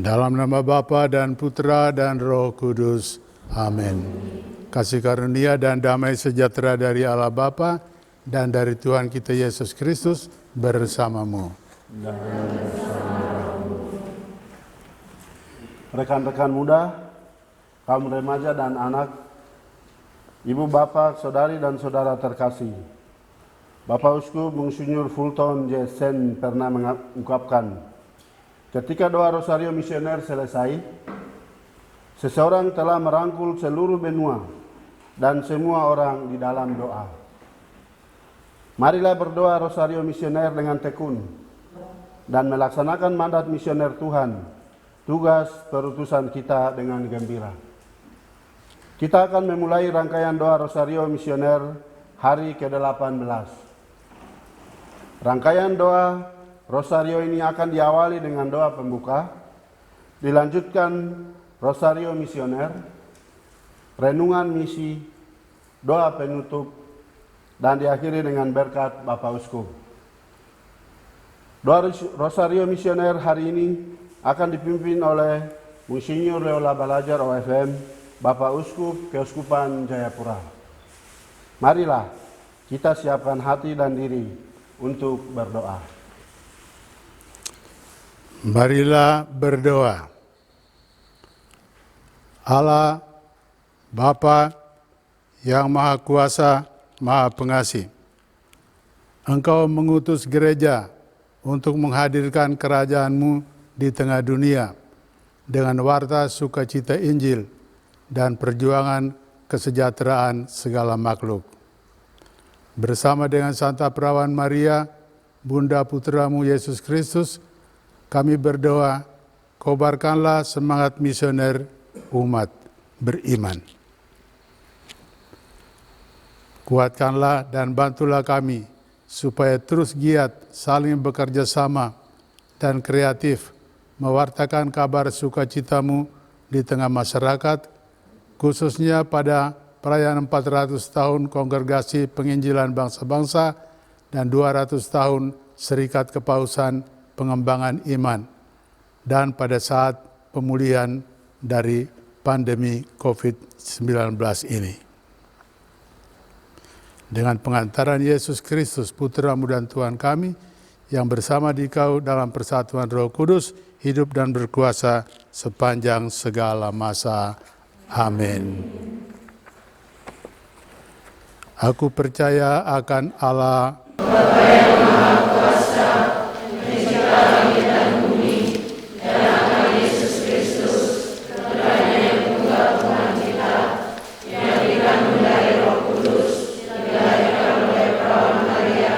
Dalam nama Bapa dan Putra dan Roh Kudus. Amin. Kasih karunia dan damai sejahtera dari Allah Bapa dan dari Tuhan kita Yesus Kristus bersamamu. Rekan-rekan muda, kaum remaja dan anak, ibu bapak, saudari dan saudara terkasih. Bapak Uskup Monsinyur Fulton J. Sen pernah mengungkapkan, ketika doa Rosario Misioner selesai, seseorang telah merangkul seluruh benua dan semua orang di dalam doa. Marilah berdoa Rosario Misioner dengan tekun dan melaksanakan mandat misioner Tuhan, tugas perutusan kita dengan gembira. Kita akan memulai rangkaian doa Rosario Misioner hari ke-18. Rangkaian doa Rosario ini akan diawali dengan doa pembuka, dilanjutkan Rosario Misioner, renungan misi, doa penutup, dan diakhiri dengan berkat Bapak Uskup. Doa Rosario Misioner hari ini akan dipimpin oleh Monsinyur Leola Balajar OFM, Bapak Uskup Keuskupan Jayapura. Marilah kita siapkan hati dan diri untuk berdoa. Marilah berdoa. Allah, Bapa yang Maha Kuasa, Maha Pengasih, Engkau mengutus gereja untuk menghadirkan kerajaan-Mu di tengah dunia dengan warta sukacita Injil dan perjuangan kesejahteraan segala makhluk. Bersama dengan Santa Perawan Maria, Bunda Putramu Yesus Kristus, kami berdoa, kobarkanlah semangat misioner umat beriman. Kuatkanlah dan bantulah kami supaya terus giat saling bekerja sama dan kreatif mewartakan kabar sukacitamu di tengah masyarakat, khususnya pada perayaan 400 tahun Kongregasi Penginjilan Bangsa-Bangsa dan 200 tahun Serikat Kepausan Pengembangan Iman, dan pada saat pemulihan dari pandemi COVID-19 ini. Dengan pengantaran Yesus Kristus, Putra-Mu dan Tuhan kami, yang bersama Dikau dalam persatuan Roh Kudus, hidup dan berkuasa sepanjang segala masa. Amin. Aku percaya akan Allah, Bapa yang Maha Kuasa, pencipta langit dan bumi, dan akan Yesus Kristus, Putranya yang tunggal Tuhan kita, yang dikandung dari Roh Kudus, dilahirkan oleh Perawan Maria,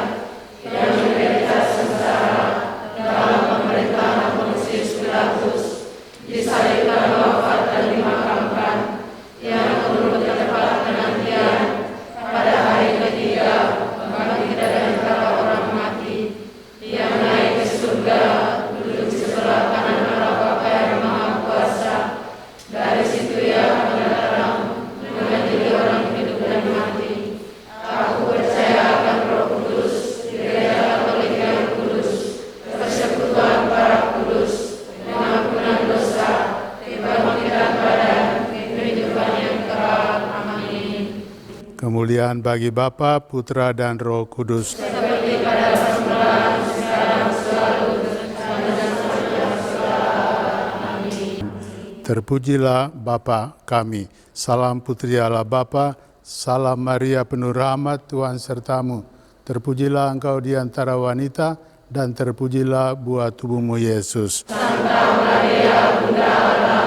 yang menderita sengsara dalam pemerintahan Pontius Pilatus, disalibkan, wafat dan dimakamkan, yang menurut tempat penantian pada hari ketiga bangkit dari antara orang mati, yang naik ke surga, duduk di sebelah kanan Allah Bapa yang Maha Kuasa. Dari situ Ia akan datang mengadili orang hidup dan mati. Aku percaya akan Roh Kudus, Gereja Katolik yang kudus, persekutuan para kudus, pengampunan dosa, kebangkitan badan, kehidupan yang kekal. Amin. kemuliaan bagi Bapa, Putra, dan Roh Kudus. Seperti pada permulaan, sekarang, selalu, dan amin. Terpujilah Bapa kami. Salam Putri Allah Bapa, salam Maria penuh rahmat, Tuhan sertamu. Terpujilah engkau di antara wanita, dan terpujilah buah tubuhmu Yesus. Santa Maria, Bunda Allah,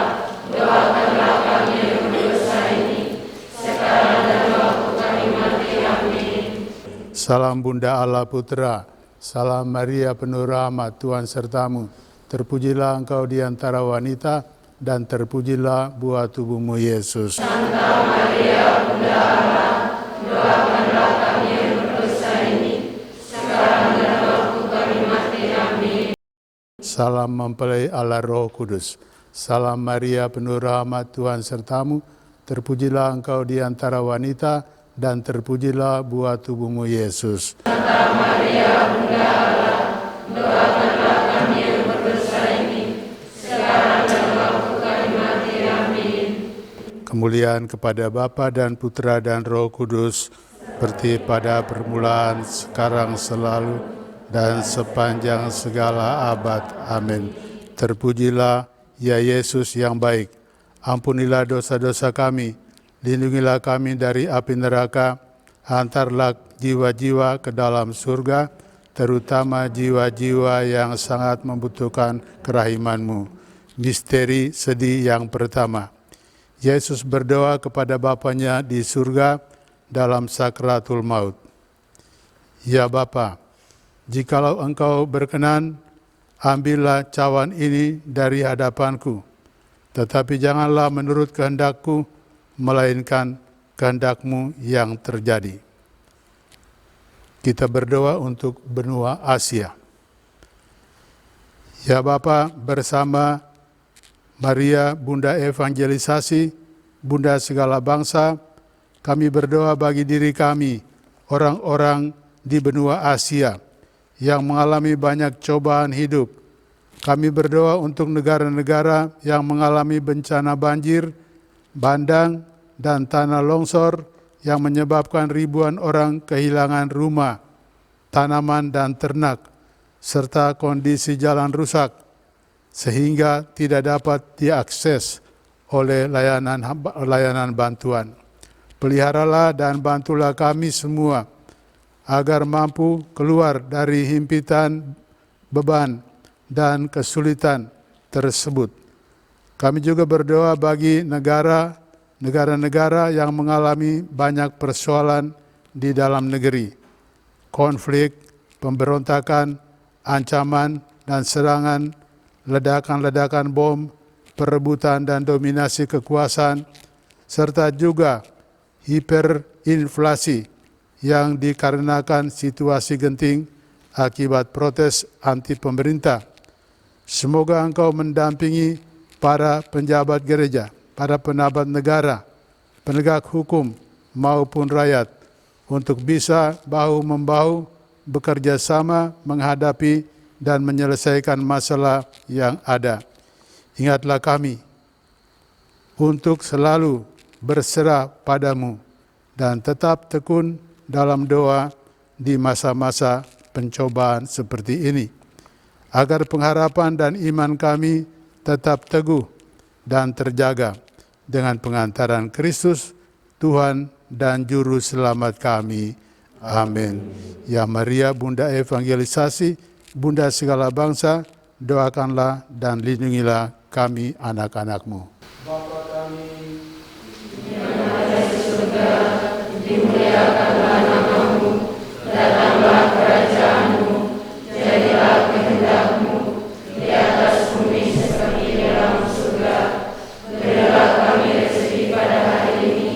doakanlah kami yang berdosa ini, sekarang dan waktu kami mati. Amin. Salam Bunda Allah Putra, salam Maria penuh rahmat, Tuhan sertamu. Terpujilah engkau di antara wanita, dan terpujilah buah tubuhmu Yesus. Santa Maria, Bunda Allah, doakanlah kami yang berdosa ini, sekarang dan waktu kami mati. Amin. Salam mempelai Allah Roh Kudus. Salam Maria penuh rahmat, Tuhan sertamu. Terpujilah engkau di antara wanita, dan terpujilah buah tubuhmu Yesus. Santa Maria, Bunda Allah, doakanlah kami yang berdosa ini, sekarang kemuliaan kepada Bapa dan Putra dan Roh Kudus, seperti pada permulaan, sekarang, selalu, dan sepanjang segala abad. Amin. Terpujilah ya Yesus yang baik. Ampunilah dosa-dosa kami, lindungilah kami dari api neraka, hantarlah jiwa-jiwa ke dalam surga, terutama jiwa-jiwa yang sangat membutuhkan kerahiman-Mu. Misteri sedih yang pertama. Yesus berdoa kepada Bapanya di surga dalam sakratul maut. Ya Bapa, jikalau Engkau berkenan, ambillah cawan ini dari hadapanku, tetapi janganlah menurut kehendak-Ku, melainkan kehendak-Mu yang terjadi. Kita berdoa untuk benua Asia. Ya Bapa, bersama Maria, Bunda Evangelisasi, Bunda segala bangsa, kami berdoa bagi diri kami, orang-orang di benua Asia yang mengalami banyak cobaan hidup. Kami berdoa untuk negara-negara yang mengalami bencana banjir, bandang, dan tanah longsor yang menyebabkan ribuan orang kehilangan rumah, tanaman, dan ternak, serta kondisi jalan rusak, sehingga tidak dapat diakses oleh layanan bantuan. Peliharalah dan bantulah kami semua, agar mampu keluar dari himpitan beban dan kesulitan tersebut. Kami juga berdoa bagi negara-negara yang mengalami banyak persoalan di dalam negeri, konflik, pemberontakan, ancaman dan serangan, ledakan-ledakan bom, perebutan dan dominasi kekuasaan, serta juga hiperinflasi yang dikarenakan situasi genting akibat protes anti pemerintah. Semoga Engkau mendampingi para penjabat gereja, para penabat negara, penegak hukum maupun rakyat untuk bisa bahu-membahu bekerja sama menghadapi dan menyelesaikan masalah yang ada. Ingatlah kami untuk selalu berserah padamu dan tetap tekun dalam doa di masa-masa pencobaan seperti ini, agar pengharapan dan iman kami tetap teguh dan terjaga dengan pengantaran Kristus, Tuhan dan Juru Selamat kami. Amin. Ya Maria, Bunda Evangelisasi, Bunda segala bangsa, doakanlah dan lindungilah kami anak-anak-Mu. Bapa kami, yang ada di surga, dimuliakanlah nama-Mu, datanglah kerajaan-Mu, jadilah kehendak-Mu di atas bumi seperti di dalam surga. Berilah kami rezeki pada hari ini,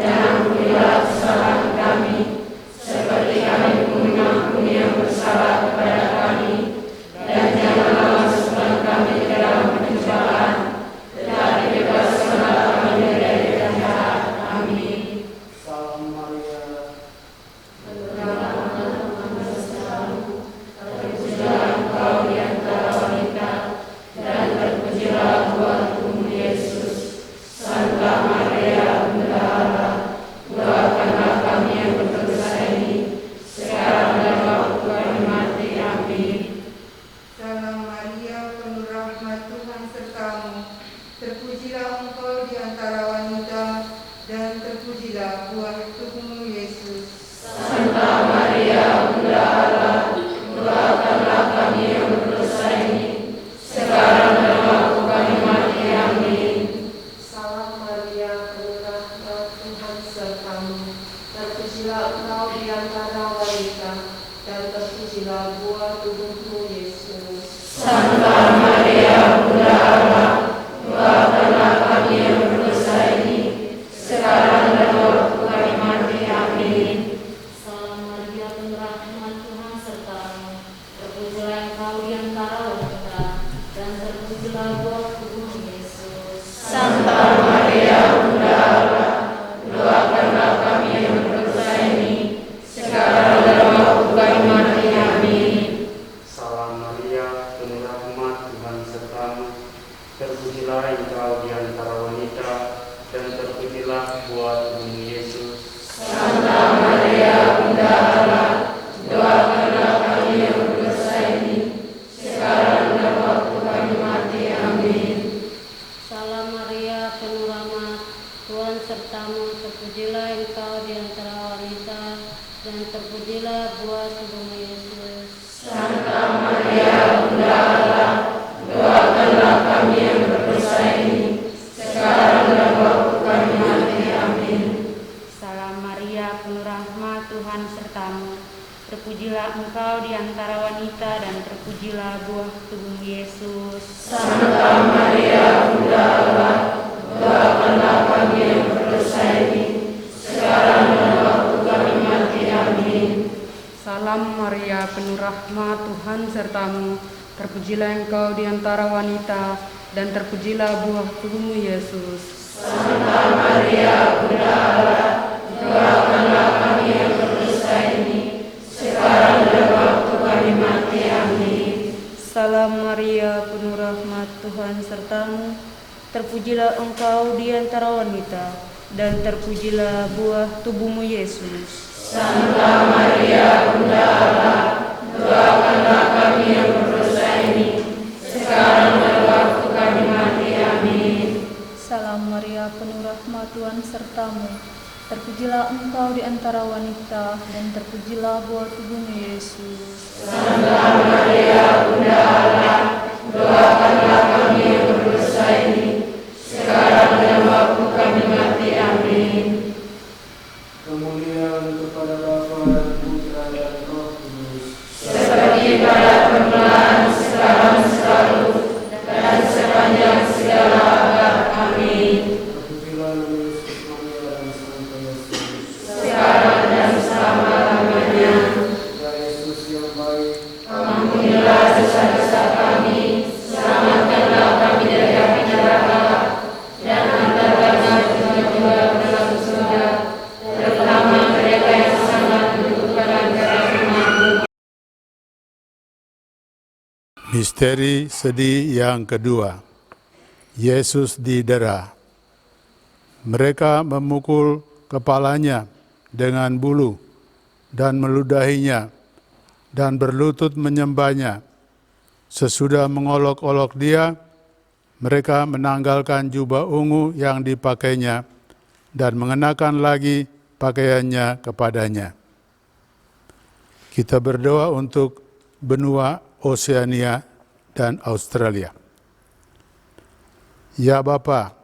dan ampunilah kesalahan kami, seperti kami pun mengampuni yang bersalah kepada kami, dan janganlah masukkan kami ke dalam pencobaan, tetapi bebaskanlah kami dari yang jahat. Amin. Salam Maria, terpujilah Engkau di antara wanita, dan terpujilah buah tubuhmu Yesus. Santa Maria, Bunda Allah, doakanlah kami yang berdosa ini, sekarang dan waktu kami mati. Amin. Salam Maria, penuh rahmat, Tuhan sertamu. Terpujilah Engkau di antara wanita, dan terpujilah buah tubuhmu Yesus. Santa Maria, Bunda Allah, doakanlah kami yang berdosa ini, sekarang dan waktu kami mati. Amin. Salam Maria, penuh rahmat, Tuhan sertamu. Terpujilah Engkau di antara wanita, dan terpujilah buah tubuhmu Yesus. Santa Maria, Bunda Allah, doakanlah kami yang berdosa ini, sekarang dan waktu kami mati. Amin. Salam Maria, penuh rahmat, Tuhan sertamu. Terpujilah Engkau di antara wanita, dan terpujilah buah tubuhmu Yesus. Santa Maria, Bunda Allah, doakanlah kami yang berdosa ini, sekarang dan waktu kami mati. Amin. Salam Maria, penuh rahmat, Tuhan sertamu. Terpujilah Engkau di antara wanita, dan terpujilah buah tubuhmu Yesus. Santa Maria, Bunda Allah, doakanlah kami yang berdosa ini, sekarang dan waktu kami mati. Amin. Salam Maria, penuh rahmat, Tuhan sertamu, terpujilah engkau di antara wanita, dan terpujilah buah tubuhmu Yesus. Santa Maria, Bunda Allah, doakanlah kami yang berdosa ini, sekarang dan waktu kami mati. Amin. Salam Maria, penuh rahmat, Tuhan sertamu. Terpujilah engkau di antara wanita, dan terpujilah buah tubuhmu Yesus. Santa Maria, Bunda Allah, doakanlah kami yang berdosa ini, sekarang dan waktu kami mati. Amin. Salam Maria, penuh rahmat, Tuhan sertamu. Terpujilah engkau di antara wanita, dan terpujilah buah tubuhmu Yesus. Santa Maria, Bunda Allah, doakanlah kami yang berdosa ini, sekarang dan waktu kami mati. Amin. Salam Maria, penuh rahmat, Tuhan sertamu. Terpujilah engkau di antara wanita, dan terpujilah buah tubuhmu Yesus. Santa Maria, Bunda Allah, doakanlah kami yang berdosa ini, sekarang dan waktu kami mati. Amin. Salam Maria, penuh rahmat, Tuhan sertamu. Terpujilah engkau di antara wanita, dan terpujilah buah tubuhmu Yesus. Santa Maria, Bunda Allah, doakanlah kami yang berdosa ini, sekarang dan waktu kami mati. Amin. Kemuliaan kepada Bapa dan Putra dan Roh Kudus. Seperti pada permulaan, sekarang, selalu, dan sepanjang segala abad. Amin. Terpujilah Yesus, Maria dan Santa Yesus. Sekarang dan selama-lamanya. Ya Yesus yang baik, Ampunilah dosa-dosa kami, selamatkanlah kami dari api neraka, dan antarkanlah jiwa-jiwa ke dalam surga, terutama mereka yang sangat membutuhkan kasih-Mu. Misteri sedih yang kedua. Yesus didera. Mereka memukul kepalanya dengan bulu dan meludahinya dan berlutut menyembahnya. Sesudah mengolok-olok dia, mereka menanggalkan jubah ungu yang dipakainya dan mengenakan lagi pakaiannya kepadanya. Kita berdoa untuk benua Oseania dan Australia. Ya Bapa,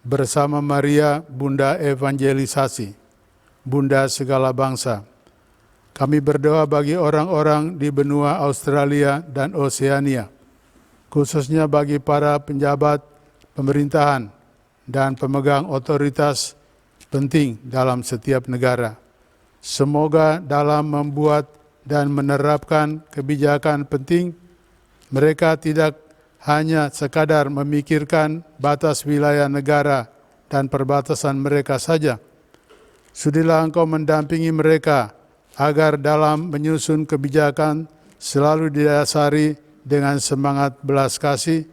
bersama Maria, Bunda Evangelisasi, Bunda segala bangsa, kami berdoa bagi orang-orang di benua Australia dan Oseania, khususnya bagi para penjabat pemerintahan dan pemegang otoritas penting dalam setiap negara. Semoga dalam membuat dan menerapkan kebijakan penting, mereka tidak hanya sekadar memikirkan batas wilayah negara dan perbatasan mereka saja. Sudilah Engkau mendampingi mereka agar dalam menyusun kebijakan selalu didasari dengan semangat belas kasih,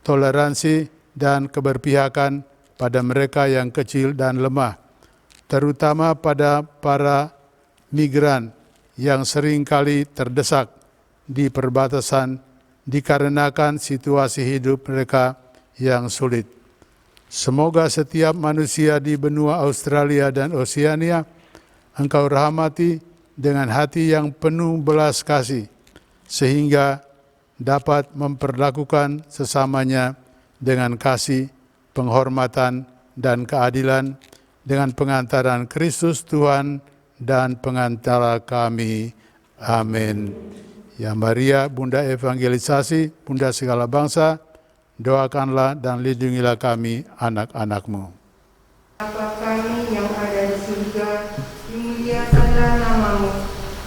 toleransi, dan keberpihakan pada mereka yang kecil dan lemah, terutama pada para migran yang seringkali terdesak di perbatasan dikarenakan situasi hidup mereka yang sulit. Semoga setiap manusia di benua Australia dan Oseania Engkau rahmati dengan hati yang penuh belas kasih, sehingga dapat memperlakukan sesamanya dengan kasih, penghormatan, dan keadilan dengan pengantaran Kristus Tuhan dan pengantara kami. Amin. Ya Maria, Bunda Evangelisasi, Bunda segala bangsa, doakanlah dan lindungilah kami, anak-anak-Mu. Bapa kami yang ada di surga, dimuliakanlah nama-Mu,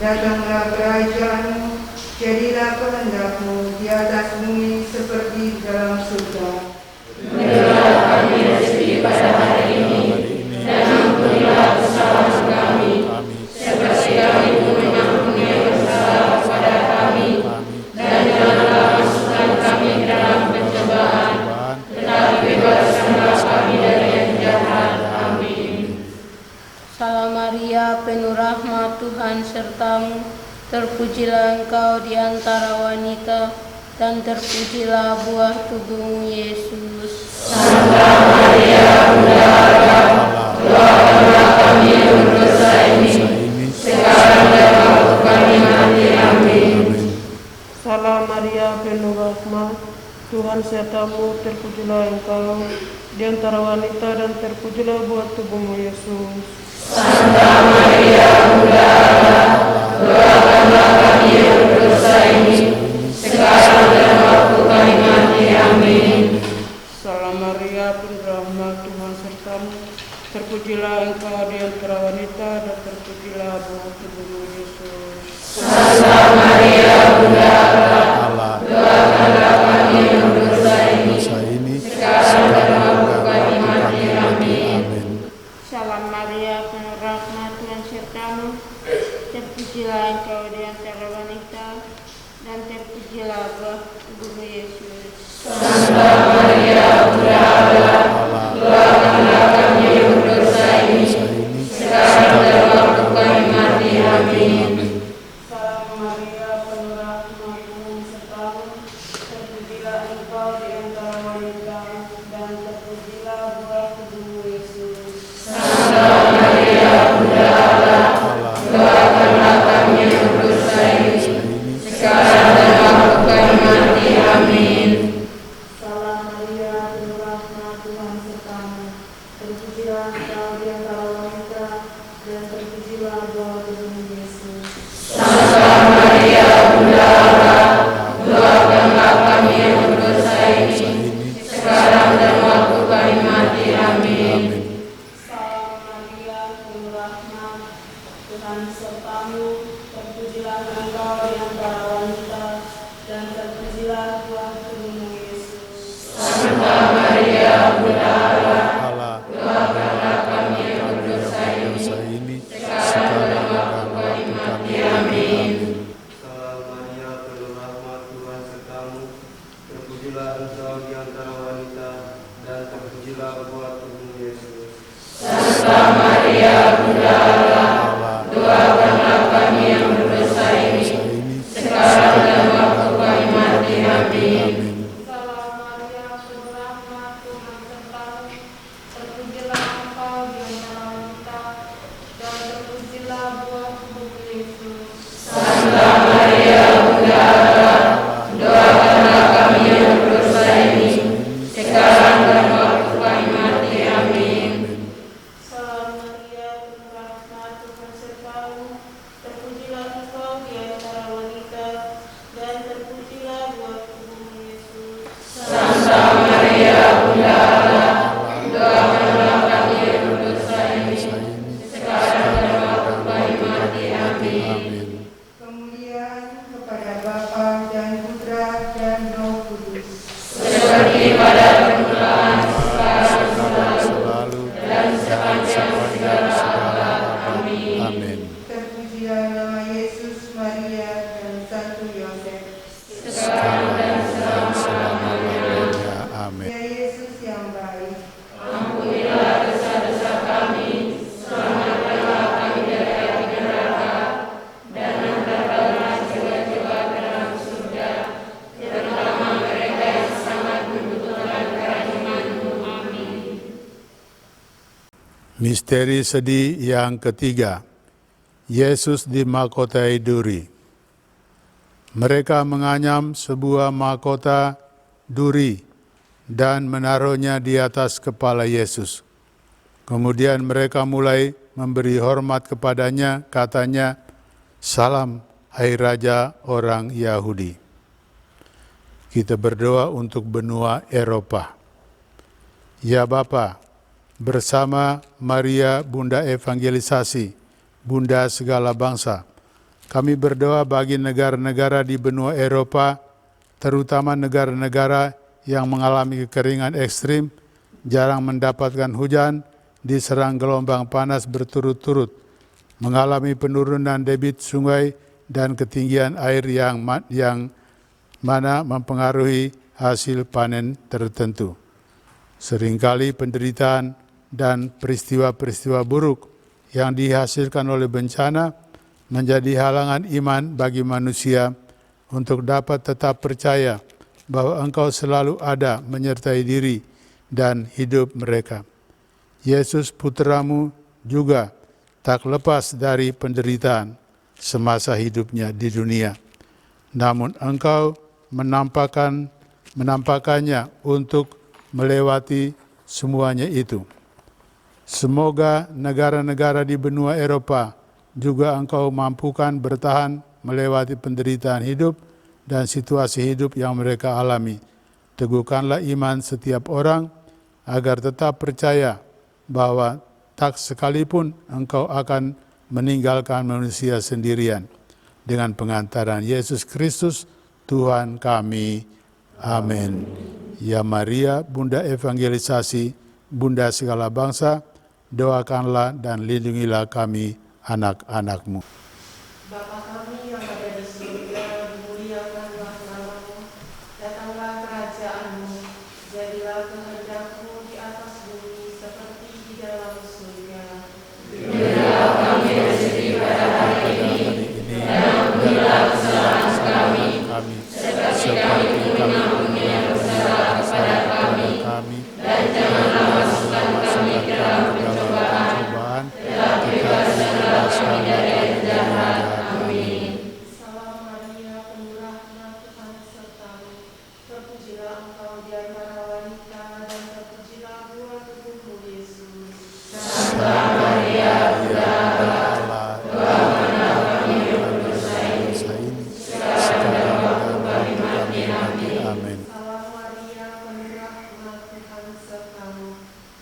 datanglah kerajaan-Mu, jadilah kehendak-Mu di atas bumi seperti di dalam surga. Berilah kami rezeki pada hari ini, dan ampunilah kesalahan kami, seperti kami pun mengampuni yang bersalah kepada kami, dan janganlah masukkan kami ke dalam pencobaan, tetapi bebaskanlah kami dari yang jahat. Tuhan sertamu, terpujilah engkau di antara wanita, dan terpujilah buah tubuhmu Yesus. Santa Maria, Bunda Allah, doakanlah kami yang berdosa ini, sekarang dan waktu kami mati. Amin. Salam Maria, penuh rahmat, Tuhan sertamu, terpujilah engkau di antara wanita dan terpujilah buah tubuhmu Yesus. Santa Maria, Bunda Allah, doakanlah kami yang berdosa ini, sekarang dan waktu kami mati. Amin. Salam Maria, penuh rahmat, Tuhan sertamu, terpujilah engkau di antara wanita dan terpujilah buah tubuhmu Yesus. Santa Maria, Bunda Allah, doakanlah kami yang berdosa ini, sekarang dan waktu kami mati. Amin. Salam Maria, penuh rahmat, Tuhan sertamu, terpujilah engkau di antara wanita, dan terpujilah buah tubuhmu Yesus. Santa Maria, Bunda Allah, doakanlah kami yang berdosa ini, sekarang dan waktu kami mati. Amin. Salam Maria, penuh rahmat, Tuhan sertamu, terpujilah engkau di antara wanita dan terpujilah buah tubuhmu Yesus. Santa Maria, Bunda Allah, doakanlah kami yang berdosa ini, sekarang dan waktu kami mati. Amin. Salam Maria, penuh rahmat, Tuhan sertamu, terpujilah engkau di antara wanita dan terpujilah buah tubuhmu Yesus. Santa Maria, Bunda Allah, doakanlah kami yang berdosa ini, sekarang dan waktu kami mati. Amin. Salam Maria, penuh rahmat, Tuhan sertamu, terpujilah engkau di antara wanita dan terpujilah buah tubuhmu Yesus. Santa Maria, Bunda Allah, doakanlah kami yang berdosa ini, sekarang dan waktu kami mati. Amin. Salam Maria, penuh rahmat, Tuhan sertamu, terpujilah engkau di antara wanita dan terpujilah buah tubuhmu Yesus. Santa Maria, Bunda Allah, doakanlah kami yang berdosa ini, sekarang dan waktu kami mati. Amin. Salam Maria, penuh rahmat, Tuhan sertamu, terpujilah engkau di antara wanita dan terpujilah buah tubuhmu Yesus. Santa Maria, Bunda Allah, doakanlah kami yang berdosa ini, sekarang dan waktu kami mati. Amin. Salam Maria, penuh rahmat, Tuhan sertamu, terpujilah engkau di antara wanita dan terpujilah buah tubuhmu Yesus. Santa Maria, Bunda Allah, doakanlah kami yang berdosa ini, sekarang dan waktu kami mati. Amin. Kemuliaan kepada Bapa dan Putra dan Roh Kudus. Seperti pada permulaan, sekarang, selalu, dan sepanjang segala abad. Amin. Terpujilah nama Yesus, Maria, dan Santo Yosef. Sekarang dan selama-lamanya. Amin. Ya Yesus yang baik, Ampunilah dosa-dosa kami, selamatkanlah kami dari api neraka, dan hantarkanlah jiwa-jiwa ke dalam surga, terutama mereka yang sangat membutuhkan kerahiman-Mu. Amin. Misteri sedih yang ketiga, Yesus dimahkotai duri. Mereka menganyam sebuah mahkota duri dan menaruhnya di atas kepala Yesus. Kemudian mereka mulai memberi hormat kepadanya, katanya, "Salam, hai Raja orang Yahudi." Kita berdoa untuk benua Eropa. Ya Bapa, bersama Maria Bunda Evangelisasi, Bunda segala bangsa, kami berdoa bagi negara-negara di benua Eropa, terutama negara-negara yang mengalami kekeringan ekstrim, jarang mendapatkan hujan, diserang gelombang panas berturut-turut, mengalami penurunan debit sungai dan ketinggian air yang mana mempengaruhi hasil panen tertentu. Seringkali penderitaan dan peristiwa-peristiwa buruk yang dihasilkan oleh bencana menjadi halangan iman bagi manusia untuk dapat tetap percaya bahwa Engkau selalu ada menyertai diri dan hidup mereka. Yesus Putra-Mu juga tak lepas dari penderitaan semasa hidupnya di dunia. Namun Engkau menampakkannya untuk melewati semuanya itu. Semoga negara-negara di benua Eropa juga Engkau mampukan bertahan melewati penderitaan hidup dan situasi hidup yang mereka alami. Teguhkanlah iman setiap orang agar tetap percaya bahwa tak sekalipun Engkau akan meninggalkan manusia sendirian. Dengan pengantaran Yesus Kristus, Tuhan kami. Amin. Ya Maria, Bunda Evangelisasi, Bunda segala bangsa, doakanlah dan lindungilah kami, anak-anak-Mu. Bapa kami yang ada di surga, dimuliakanlah nama-Mu, datanglah kerajaan-Mu, jadilah kehendak-Mu di atas bumi seperti di dalam surga. Berilah kami rezeki pada hari ini, dan ampunilah kesalahan kami, seperti kami mengampuni yang bersalah kepada kami, dan janganlah masukkan kami ke dalam pencobaan, tetapi bebaskanlah kami dari yang jahat. Amin. Salam Maria, penuh rahmat, Tuhan serta-Mu, terpujilah Engkau di antara wanita, dan terpujilah buah tubuh-Mu Yesus. Santa Maria, Bunda Allah, doakanlah kami yang berdosa ini, sekarang dan waktu kami mati. Amin. Salam Maria, penuh rahmat, Tuhan serta-Mu,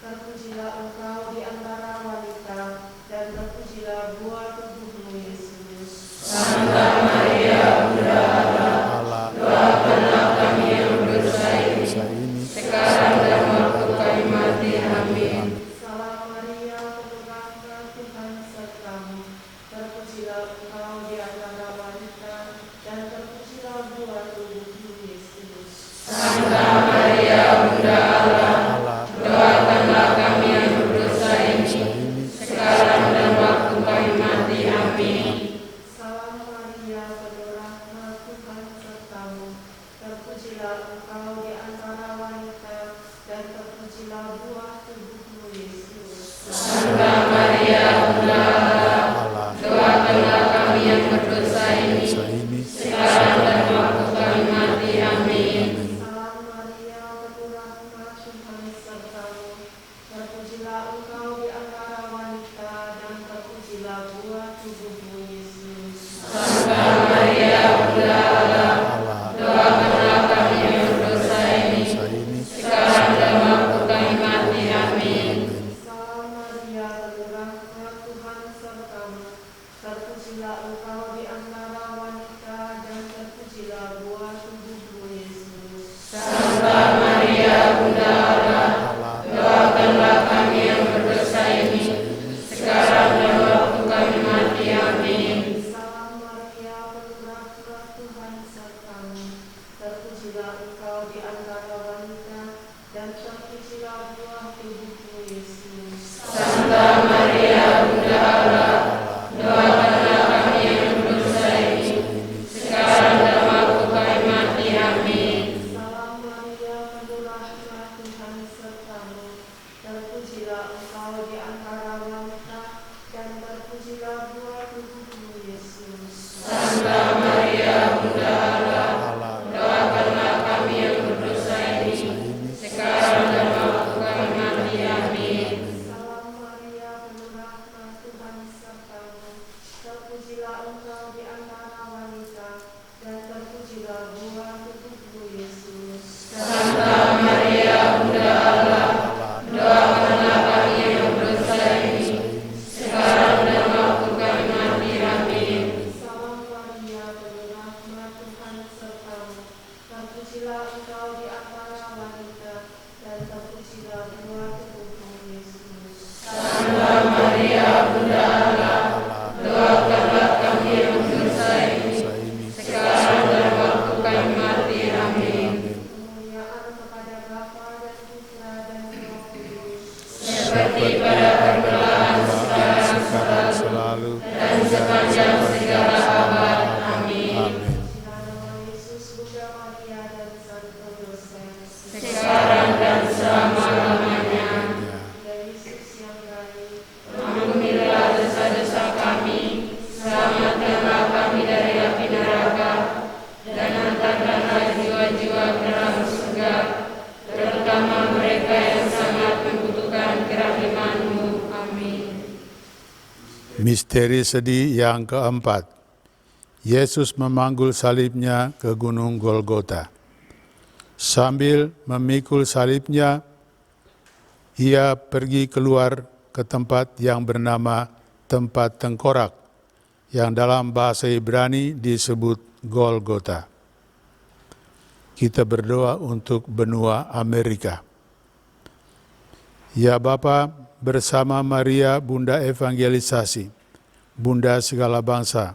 terpujilah Engkau di antara wanita, dan terpujilah buah tubuh-Mu Yesus. Santa Maria, Bunda Allah, doakanlah kami yang berdosa ini, sekarang dan waktu kami mati. Amin. Salam Maria, penuh rahmat, Tuhan serta-Mu, terpujilah Engkau di antara wanita, dan terpujilah buah tubuh-Mu Yesus. Santa Maria, Bunda Allah, doakanlah kami yang berdosa ini, sekarang dan waktu kami mati. Amin. Salam Maria, penuh rahmat, Tuhan serta-Mu, terpujilah Engkau di antara wanita, dan terpujilah buah tubuh-Mu Yesus. Santa Maria, Bunda Allah, doakanlah kami yang berdosa ini, sekarang dan waktu kami mati. Amin. Salam Maria, penuh rahmat, Tuhan serta-Mu, terpujilah Engkau di antara wanita, dan terpujilah buah tubuh-Mu Yesus. Santa Maria, Bunda Allah, doakanlah kami yang berdosa ini, sekarang dan waktu kami mati. Amin. Salam Maria, penuh rahmat, Tuhan serta-Mu, terpujilah Engkau di antara wanita, dan terpujilah buah tubuh-Mu Yesus. Santa Maria, Bunda Allah, doakanlah kami yang berdosa ini, sekarang dan waktu kami mati. Amin. Salam Maria, penuh rahmat, Tuhan serta-Mu, terpujilah Engkau di antara wanita, dan terpujilah buah tubuh-Mu Yesus. Santa Maria, Bunda Allah, doakanlah kami yang berdosa ini, sekarang dan waktu kami mati. Amin. Salam Maria, penuh rahmat, Tuhan serta-Mu, terpujilah Engkau di antara wanita, dan terpujilah buah tubuh-Mu Yesus. Santa Maria, Bunda Allah, doakanlah kami yang berdosa ini, sekarang dan waktu kami mati. Amin. Salam Maria, penuh rahmat, Tuhan serta-Mu, terpujilah Engkau di antara wanita, dan terpujilah buah tubuh-Mu Yesus. Santa Maria, Bunda Allah, doakanlah kami yang berdosa ini, sekarang dan waktu kami mati. Amin. Salam Maria, penuh rahmat, Tuhan serta-Mu, terpujilah Engkau di antara wanita, dan terpujilah buah tubuh-Mu Yesus. Santa Maria, Bunda Allah, doakanlah kami yang berdosa ini, sekarang dan waktu kami mati. Amin. Kemuliaan kepada Bapa dan Putra dan Roh Kudus, Seperti pada permulaan, sekarang, Selalu dan sepanjang Misteri sedih yang keempat. Yesus memanggul salibnya ke Gunung Golgota. Sambil memikul salibnya, ia pergi keluar ke tempat yang bernama tempat tengkorak, yang dalam bahasa Ibrani disebut Golgota. Kita berdoa untuk benua Amerika. Ya Bapa, bersama Maria, Bunda Evangelisasi, Bunda segala bangsa,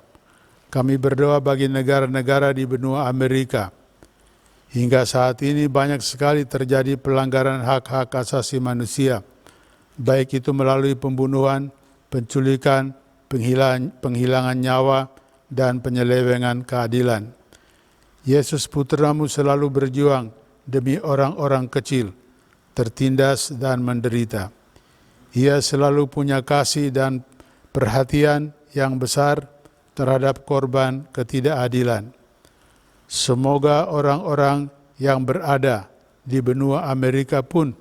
kami berdoa bagi negara-negara di benua Amerika. Hingga saat ini banyak sekali terjadi pelanggaran hak-hak asasi manusia, baik itu melalui pembunuhan, penculikan, penghilangan nyawa, dan penyelewengan keadilan. Yesus Putramu selalu berjuang demi orang-orang kecil, tertindas dan menderita. Ia selalu punya kasih dan perhatian yang besar terhadap korban ketidakadilan. Semoga orang-orang yang berada di benua Amerika pun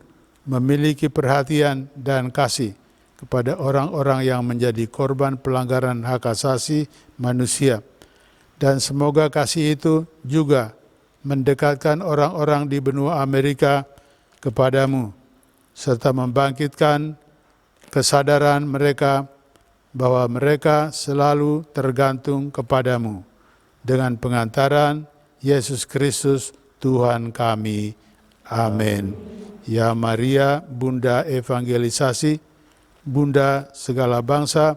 memiliki perhatian dan kasih kepada orang-orang yang menjadi korban pelanggaran hak asasi manusia. Dan semoga kasih itu juga mendekatkan orang-orang di benua Amerika kepadamu, serta membangkitkan kesadaran mereka bahwa mereka selalu tergantung kepadamu dengan pengantaran Yesus Kristus Tuhan kami. Amin. Ya Maria, Bunda Evangelisasi, Bunda segala bangsa,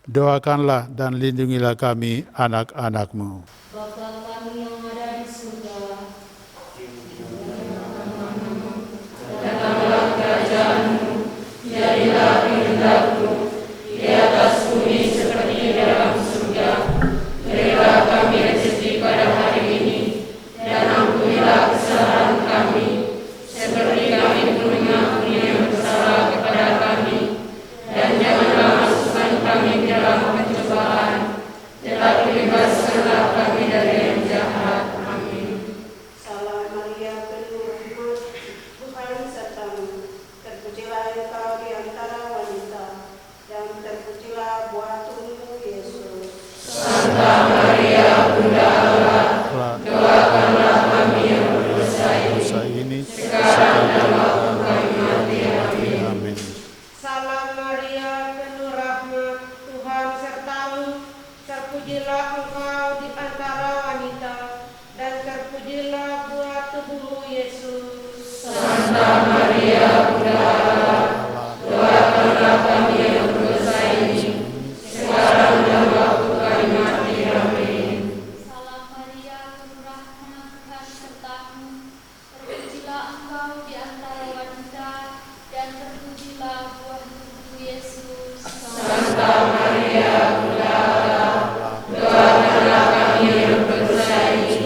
doakanlah dan lindungilah kami anak-anak-Mu. Bapa kami yang ada di surga, datanglah kerajaan-Mu, jadilah kehendak-Mu di atas bumi seperti di dalam surga. Berilah kami rezeki pada hari ini, dan ampunilah kesalahan kami, seperti kami pun mengampuni yang bersalah kepada kami. Dan janganlah masukkan kami ke dalam pencobaan, tetapi bebaskanlah kami dari yang jahat. Amin. Salam Maria, penuh rahmat, Tuhan sertamu. Terpujilah engkau di antara wanita, dan terpujilah buah tubuhmu Yesus. Santa Maria, Bunda Allah, doakanlah kami yang berdosa ini, sekarang dan waktu kami mati. Amin. Salam Maria, penuh rahmat, Tuhan sertamu. Terpujilah engkau di antara wanita, dan terpujilah buah tubuhmu Yesus. Santa Maria, Bunda Allah, doakanlah kami yang berdosa ini, sekarang dan waktu kami mati. Amin. Salam Maria, penuh rahmat, Tuhan sertamu. Terpujilah engkau di antara wanita, dan terpujilah buah tubuhmu Yesus. Santa Maria, Bunda Allah, doakanlah kami yang berdosa ini,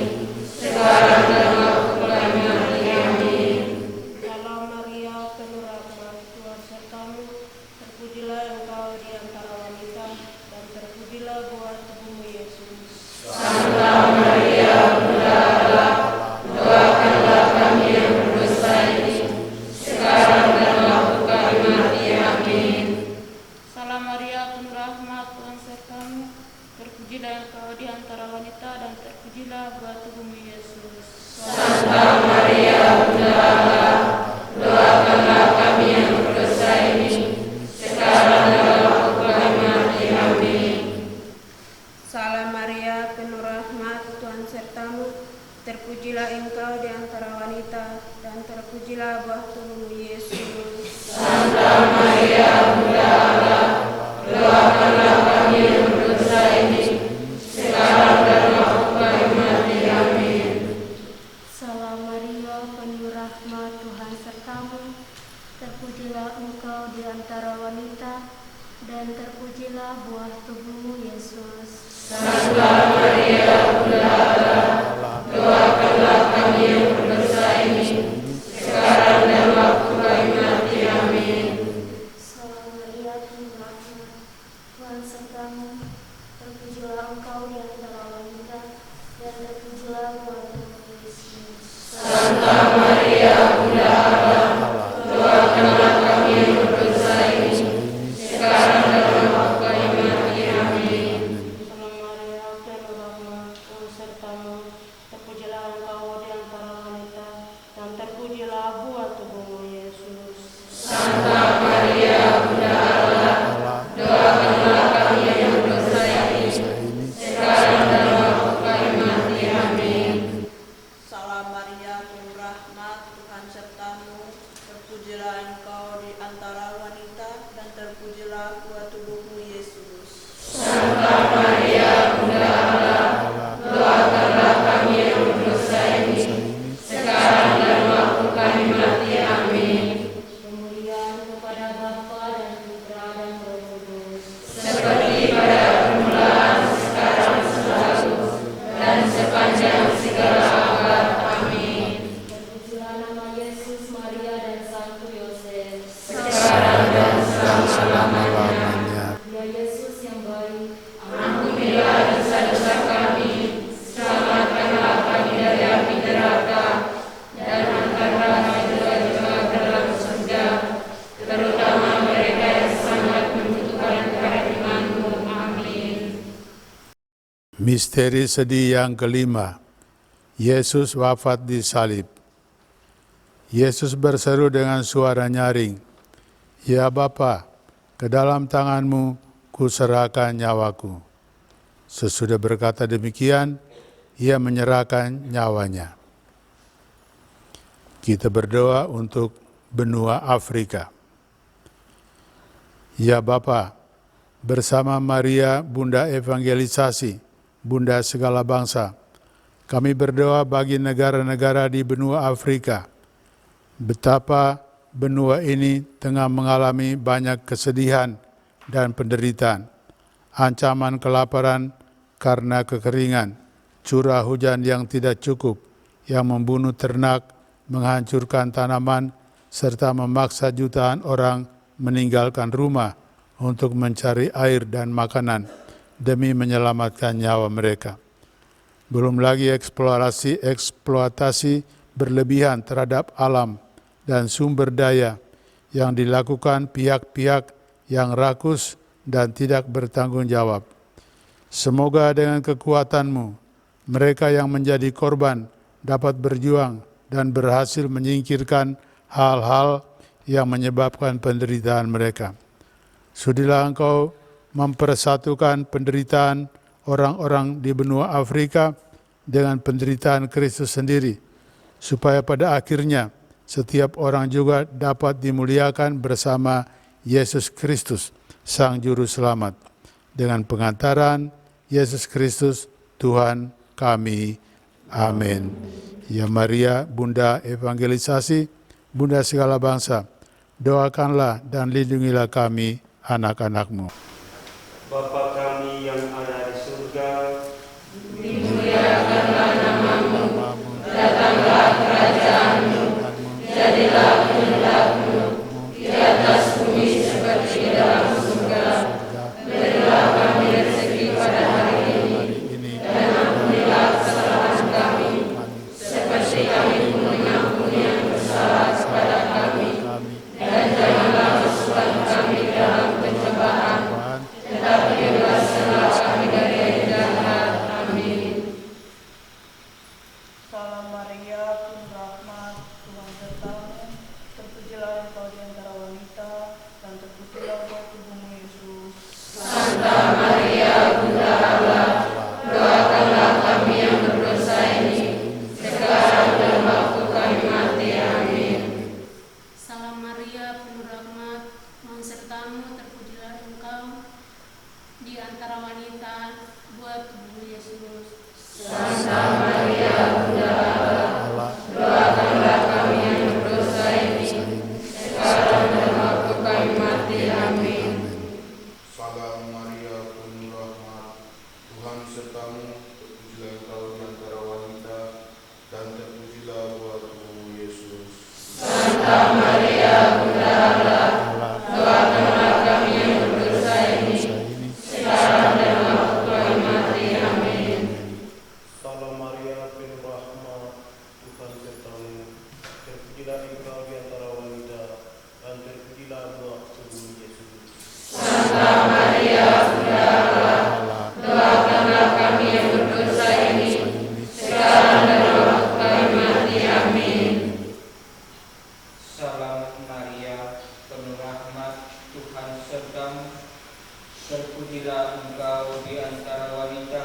sekarang dan waktu kami mati. Amin. Salam Maria, penuh rahmat, Tuhan sertamu. Terpujilah engkau di antara wanita, dan terpujilah buah tubuhmu Yesus. Santa Maria, Bunda Allah, doakanlah kami yang berdosa ini, sekarang dan waktu kami mati. Amin. Salam Maria, penuh rahmat, Tuhan sertamu. Terpujilah engkau di antara wanita, dan terpujilah buah tubuhmu Yesus. Santa Maria, Bunda Allah, doakanlah kami yang berdosa ini, sekarang dan waktu kami mati. Amin. Salam Maria, penuh rahmat, Tuhan sertamu. Terpujilah engkau di antara wanita, dan terpujilah buah tubuhmu Yesus. Santa Maria, Bunda Allah, doakanlah kami yang berdosa ini, sekarang dan waktu kami mati. Amin. Salam Maria, penuh rahmat, Tuhan sertamu. Terpujilah engkau di antara wanita, dan terpujilah buah tubuhmu Yesus. Santa Maria, Bunda Allah, doakanlah kami yang berdosa ini, sekarang dan waktu kami mati. Amin. Salam Maria, penuh rahmat, Tuhan sertamu. Terpujilah engkau di antara wanita, dan terpujilah buah tubuhmu Yesus. Santa Maria, Bunda Allah, doakanlah kami yang berdosa ini, sekarang dan waktu kami mati. terpujilah Engkau di antara wanita, dan terpujilah buah tubuhmu Yesus. Santa Maria, Bunda Allah, doakanlah kami yang berdosa ini, sekarang dan waktu kami mati. Amin. Kemuliaan kepada Bapa dan Putra dan Roh Kudus, Seperti pada permulaan, sekarang, selalu, dan sepanjang segala abad. Amin. terpujilah nama Yesus, Maria dan Santo Yosef. Sekarang dan selama-lamanya. Ya Yesus yang baik, Ampunilah dosa-dosa kami, selamatkanlah kami dari api neraka, dan angkatlah jiwa-jiwa ke dalam surga, terutama mereka yang sangat membutuhkan perhatian-Mu. Amin. Misteri sedih yang kelima, Yesus wafat di salib. Yesus berseru dengan suara nyaring, "Ya Bapa, ke dalam tangan-Mu kuserahkan nyawaku." Sesudah berkata demikian, ia menyerahkan nyawanya. Kita berdoa untuk benua Afrika. Ya Bapa, bersama Maria, Bunda Evangelisasi, Bunda segala bangsa, kami berdoa bagi negara-negara di benua Afrika. Betapa benua ini tengah mengalami banyak kesedihan dan penderitaan, ancaman kelaparan karena kekeringan, curah hujan yang tidak cukup, yang membunuh ternak, menghancurkan tanaman, serta memaksa jutaan orang meninggalkan rumah untuk mencari air dan makanan demi menyelamatkan nyawa mereka. Belum lagi eksploitasi berlebihan terhadap alam dan sumber daya yang dilakukan pihak-pihak yang rakus dan tidak bertanggung jawab. Semoga dengan kekuatan-Mu, mereka yang menjadi korban dapat berjuang dan berhasil menyingkirkan hal-hal yang menyebabkan penderitaan mereka. Sudilah Engkau mempersatukan penderitaan orang-orang di benua Afrika dengan penderitaan Kristus sendiri, supaya pada akhirnya setiap orang juga dapat dimuliakan bersama Yesus Kristus, Sang Juru Selamat, dengan pengantaran Yesus Kristus, Tuhan kami. Amin. Ya Maria, Bunda Evangelisasi, Bunda segala bangsa, doakanlah dan lindungilah kami, anak-anak-Mu. Bapa kami yang ada di surga, Dimuliakanlah nama-Mu, datanglah kerajaan-Mu, jadilah kehendak-Mu di atas bumi seperti di dalam surga. Berilah kami rezeki pada hari ini, dan ampunilah kesalahan kami, seperti kami pun mengampuni yang bersalah kepada kami. Dan janganlah masukkan kami ke dalam pencobaan, tetapi bebaskanlah kami dari yang jahat. Amin. Salam Maria, penuh rahmat, Tuhan sertamu, terpujilah Engkau di antara wanita, dan terpujilah buah tubuhmu Yesus. Santa Maria, Bunda Allah, doakanlah kami yang berdosa ini, sekarang dan waktu kami mati. Amin. Salam Maria, penuh rahmat, Tuhan sertamu, terpujilah Engkau di antara wanita, buah tubuhmu Yesus. Santa Maria, Bunda Allah, doakanlah kami yang berdosa ini, sekarang dan waktu kami mati. Amin. Salam Maria, penuh rahmat, Tuhan sertamu, terpujilah Engkau di antara wanita, dan terpujilah buah tubuhmu Yesus. Santa Maria, Bunda Allah, doakanlah kami yang berdosa ini, sekarang dan waktu kami mati. Amin. Salam Maria, penuh rahmat, Tuhan sertamu, terpujilah Engkau di antara wanita, dan terpujilah buah tubuhmu Yesus. Santa Maria, Bunda Allah, doakanlah kami yang berdosa ini, sekarang dan waktu kami mati. Amin. Salam Maria, penuh rahmat, Tuhan sertamu, terpujilah Engkau di antara wanita,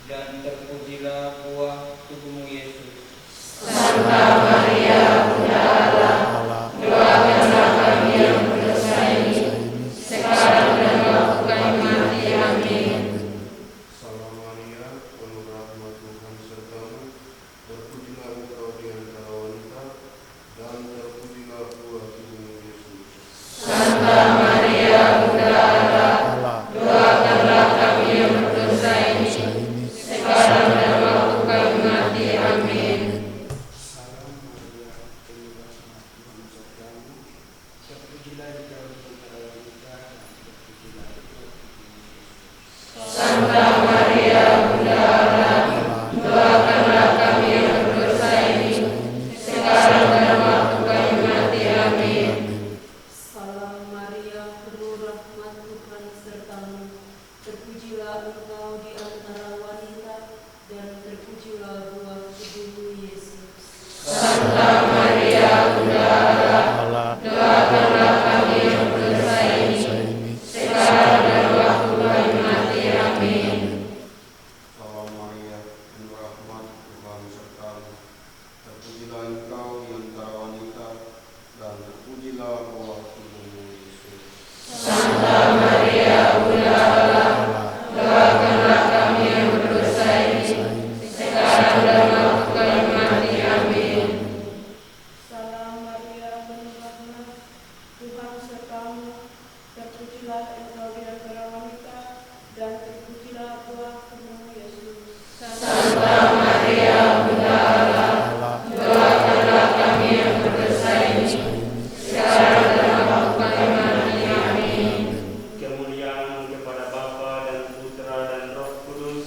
dan terpujilah buah tubuhmu Yesus. Santa Maria, Bunda Allah, doakanlah yang berdosa ini, sekarang dan waktu kami mati. Amin. Salam Maria, penuh rahmat Tuhan sertamu, terpujilah engkau di antara wanita, dan terpujilah buah tubuhmu Yesus. Santa Maria, Bunda Allah, doakanlah kami yang berdosa ini, sekarang dan waktu kami mati. Amin. Salam Maria, penuh rahmat Tuhan sertamu, terpujilah engkau di antara wanita, dan terpujilah buah tubuhmu Yesus. Santa Maria, Bunda Allah, doakanlah kami yang berdosa ini, sekarang dan waktu kami mati. Amin. Salam Maria, penuh rahmat Tuhan sertamu, terpujilah engkau di antara wanita, dan terpujilah buah tubuhmu Yesus. Santa Maria, Bunda Allah, doakanlah kami yang berdosa ini, sekarang dan waktu kami mati. Amin. Salam Maria, penuh rahmat Tuhan sertamu, terpujilah engkau di antara wanita, dan terpujilah buah tubuhmu Yesus. Santa Maria, Bunda Allah, doakanlah kami yang berdosa ini, sekarang dan waktu kami mati. Amin. Salam Maria, penuh rahmat Tuhan sertamu, terpujilah engkau di antara wanita, dan terpujilah buah tubuhmu Yesus. Santa Maria, Bunda Allah, doakanlah kami yang berdosa ini, sekarang dan waktu kami mati. Amin. Kemuliaan kepada Bapa dan Putra dan Roh Kudus,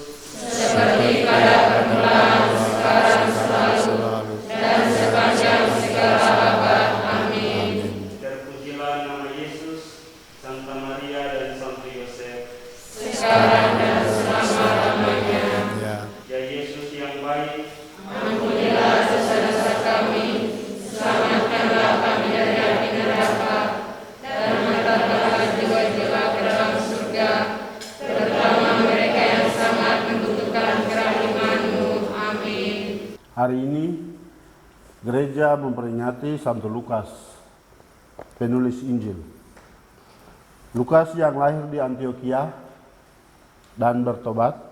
Seperti pada permulaan, sekarang, selalu, dan sepanjang segala abad. Amin. terpujilah nama Yesus, Santa Maria dan Santo Yosef. Sekarang dan selama-lamanya. Ya Yesus yang baik, Ampunilah dosa-dosa kami, selamatkanlah kami dari api neraka, dan hantarlah jiwa-jiwa ke dalam surga, terutama mereka yang sangat membutuhkan kerahiman-Mu. Amin. Hari ini gereja memperingati Santo Lukas, penulis Injil. Lukas yang lahir di Antioquia dan bertobat,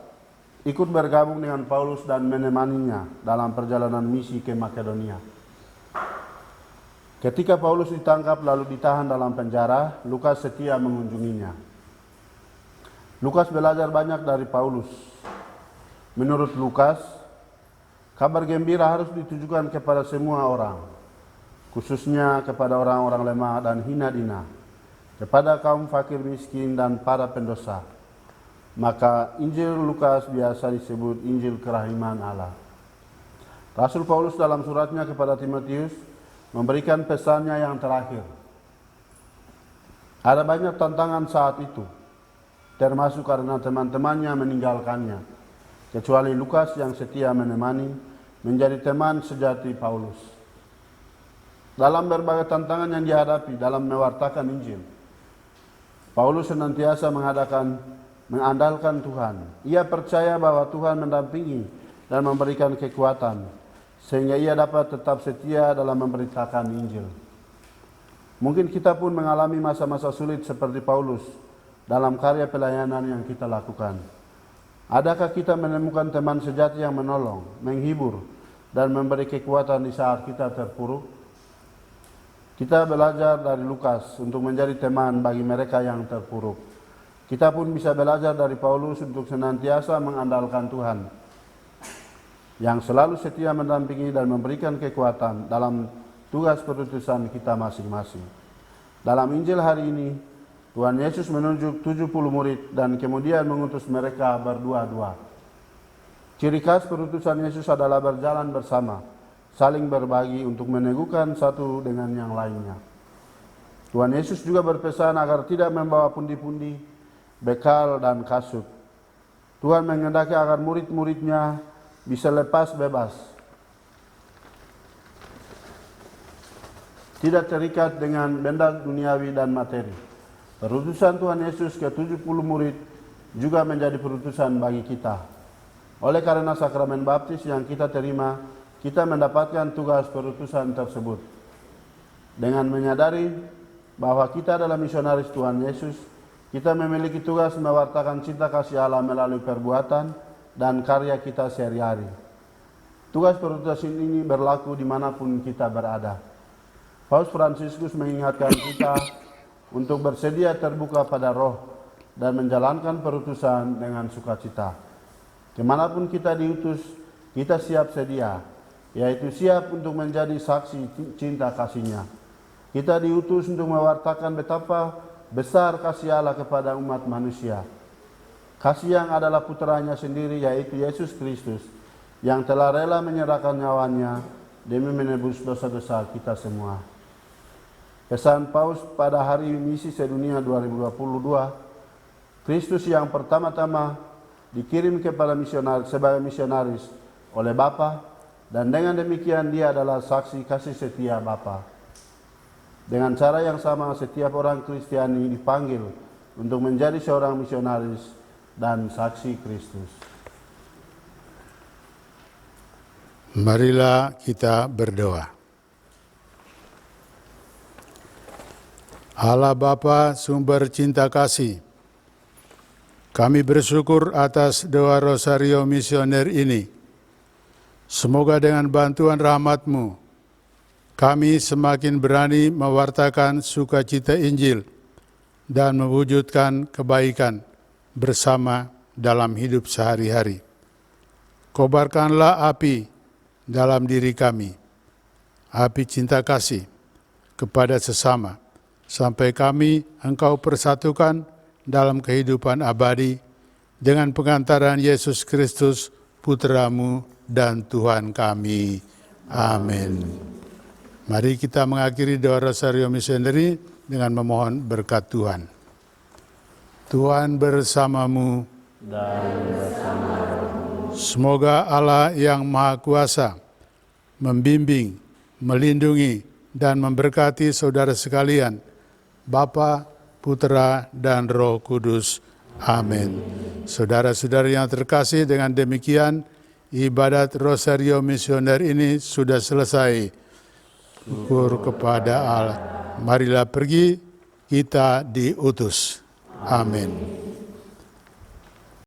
ikut bergabung dengan Paulus dan menemaninya dalam perjalanan misi ke Makedonia. Ketika Paulus ditangkap lalu ditahan dalam penjara, Lukas setia mengunjunginya. Lukas belajar banyak dari Paulus. Menurut Lukas, kabar gembira harus ditujukan kepada semua orang, khususnya kepada orang-orang lemah dan hina dina, kepada kaum fakir miskin dan para pendosa. Maka Injil Lukas biasa disebut Injil Kerahiman Allah. Rasul Paulus dalam suratnya kepada Timotius memberikan pesannya yang terakhir. Ada banyak tantangan saat itu, termasuk karena teman-temannya meninggalkannya, kecuali Lukas yang setia menemani, menjadi teman sejati Paulus. Dalam berbagai tantangan yang dihadapi dalam mewartakan Injil, Paulus senantiasa mengandalkan Tuhan. Ia percaya bahwa Tuhan mendampingi dan memberikan kekuatan, sehingga ia dapat tetap setia dalam memberitakan Injil. Mungkin kita pun mengalami masa-masa sulit seperti Paulus dalam karya pelayanan yang kita lakukan. Adakah kita menemukan teman sejati yang menolong, menghibur, dan memberi kekuatan di saat kita terpuruk? Kita belajar dari Lukas untuk menjadi teman bagi mereka yang terpuruk. Kita pun bisa belajar dari Paulus untuk senantiasa mengandalkan Tuhan, yang selalu setia mendampingi dan memberikan kekuatan dalam tugas perutusan kita masing-masing. Dalam Injil hari ini, Tuhan Yesus menunjuk 70 murid dan kemudian mengutus mereka berdua-dua. Ciri khas perutusan Yesus adalah berjalan bersama, saling berbagi untuk meneguhkan satu dengan yang lainnya. Tuhan Yesus juga berpesan agar tidak membawa pundi-pundi, bekal, dan kasut. Tuhan menghendaki agar murid-muridnya bisa lepas bebas, tidak terikat dengan benda duniawi dan materi. Perutusan Tuhan Yesus ke 70 murid juga menjadi perutusan bagi kita. Oleh karena sakramen baptis yang kita terima, kita mendapatkan tugas perutusan tersebut. Dengan menyadari bahwa kita adalah misionaris Tuhan Yesus, kita memiliki tugas mewartakan cinta kasih Allah melalui perbuatan dan karya kita sehari-hari. Tugas perutusan ini berlaku dimanapun kita berada. Paus Fransiskus mengingatkan kita untuk bersedia terbuka pada roh dan menjalankan perutusan dengan sukacita. Kemanapun kita diutus, kita siap sedia, yaitu siap untuk menjadi saksi cinta kasih-Nya. Kita diutus untuk mewartakan betapa besar kasih Allah kepada umat manusia. Kasih yang adalah putranya sendiri, yaitu Yesus Kristus, yang telah rela menyerahkan nyawanya demi menebus dosa-dosa kita semua. Pesan Paus pada Hari Misi Sedunia 2022, Kristus yang pertama-tama dikirim kepada sebagai misionaris oleh Bapa, dan dengan demikian dia adalah saksi kasih setia Bapa. Dengan cara yang sama, setiap orang Kristiani dipanggil untuk menjadi seorang misionaris dan saksi Kristus. Marilah kita berdoa. Allah Bapa, sumber cinta kasih, kami bersyukur atas doa Rosario Misioner ini. Semoga dengan bantuan rahmat-Mu, kami semakin berani mewartakan sukacita Injil dan mewujudkan kebaikan bersama dalam hidup sehari-hari. Kobarkanlah api dalam diri kami, api cinta kasih kepada sesama, sampai kami Engkau persatukan dalam kehidupan abadi dengan pengantaran Yesus Kristus, Putra-Mu dan Tuhan kami. Amin. Mari kita mengakhiri doa Rosario Missionary dengan memohon berkat Tuhan. Tuhan bersamamu Dan bersama Semoga Allah yang Maha Kuasa membimbing, melindungi, dan memberkati saudara sekalian, Bapa, Putra, dan Roh Kudus. Amin. Saudara-saudara yang terkasih, dengan demikian ibadat Rosario Misioner ini sudah selesai. Syukur kepada Allah. Marilah pergi, kita diutus. Amin.